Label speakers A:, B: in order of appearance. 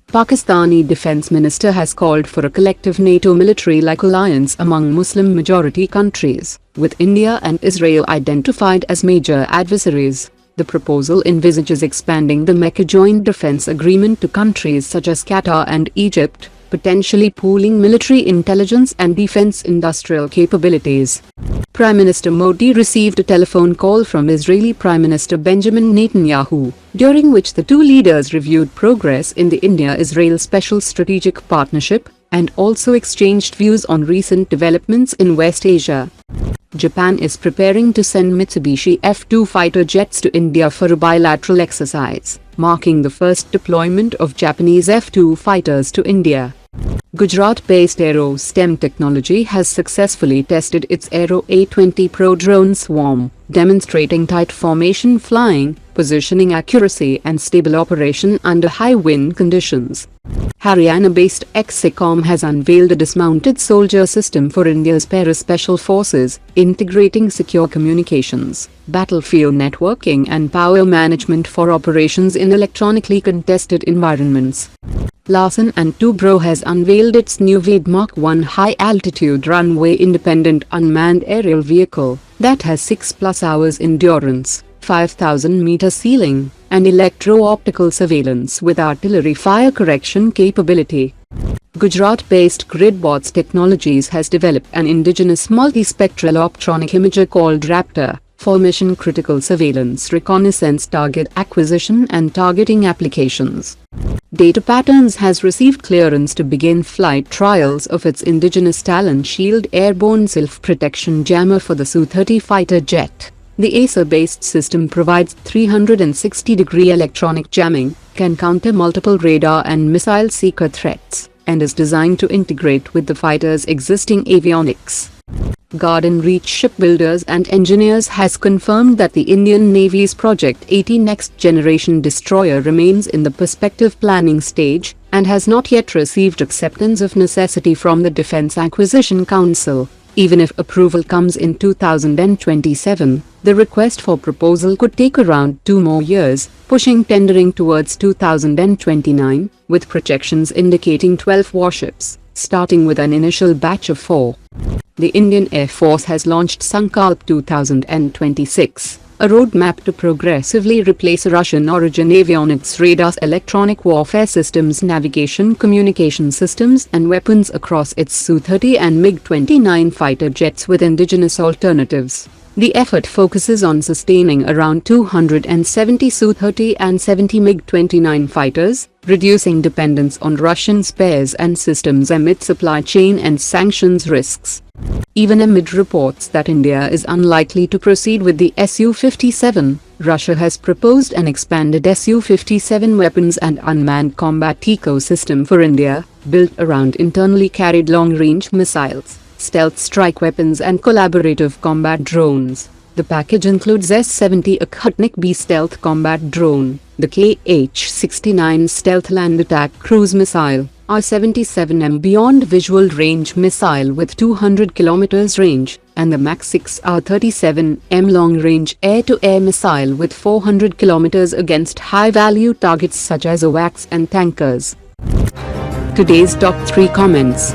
A: Pakistani Defence Minister has called for a collective NATO military-like alliance among Muslim-majority countries, with India and Israel identified as major adversaries. The proposal envisages expanding the Mecca Joint Defence Agreement to countries such as Qatar and Egypt, potentially pooling military intelligence and defence industrial capabilities. Prime Minister Modi received a telephone call from Israeli Prime Minister Benjamin Netanyahu, during which the two leaders reviewed progress in the India-Israel Special Strategic Partnership, and also exchanged views on recent developments in West Asia. Japan is preparing to send Mitsubishi F-2 fighter jets to India for a bilateral exercise, marking the first deployment of Japanese F-2 fighters to India. Gujarat-based Aerostem technology has successfully tested its Aero A20 Pro drone swarm, demonstrating tight formation flying, positioning accuracy and stable operation under high wind conditions. Haryana-based Exicom has unveiled a dismounted soldier system for India's para-special forces, integrating secure communications, battlefield networking and power management for operations in electronically contested environments. Larsen & Toubro has unveiled its new Vedh Mark 1 high-altitude runway-independent unmanned aerial vehicle that has 6+ hours endurance, 5,000-meter ceiling, and electro-optical surveillance with artillery fire correction capability. Gujarat-based Gridbots Technologies has developed an indigenous multispectral optronic imager called Raptor for mission-critical surveillance, reconnaissance, target acquisition and targeting applications. Data Patterns has received clearance to begin flight trials of its indigenous Talon Shield airborne self-protection jammer for the Su-30 fighter jet. The Acer-based system provides 360-degree electronic jamming, can counter multiple radar and missile seeker threats, and is designed to integrate with the fighter's existing avionics. Garden Reach Shipbuilders and Engineers has confirmed that the Indian Navy's Project 80 next-generation destroyer remains in the prospective planning stage and has not yet received acceptance of necessity from the Defence Acquisition Council. Even if approval comes in 2027, the request for proposal could take around 2 more years, pushing tendering towards 2029, with projections indicating 12 warships, starting with an initial batch of 4. The Indian Air Force has launched Sankalp 2026, a roadmap to progressively replace Russian-origin avionics, radars, electronic warfare systems, navigation, communication systems and weapons across its Su-30 and MiG-29 fighter jets with indigenous alternatives. The effort focuses on sustaining around 270 Su-30 and 70 MiG-29 fighters, reducing dependence on Russian spares and systems amid supply chain and sanctions risks. Even amid reports that India is unlikely to proceed with the Su-57, Russia has proposed an expanded Su-57 weapons and unmanned combat ecosystem for India, built around internally carried long-range missiles, stealth strike weapons and collaborative combat drones. The package includes S-70 Optronic B stealth combat drone, the Kh-69 stealth land attack cruise missile, R-77M beyond visual range missile with 200 km range, and the Mach-6 R-37M long-range air-to-air missile with 400 km against high-value targets such as AWACS and tankers. Today's top 3 comments.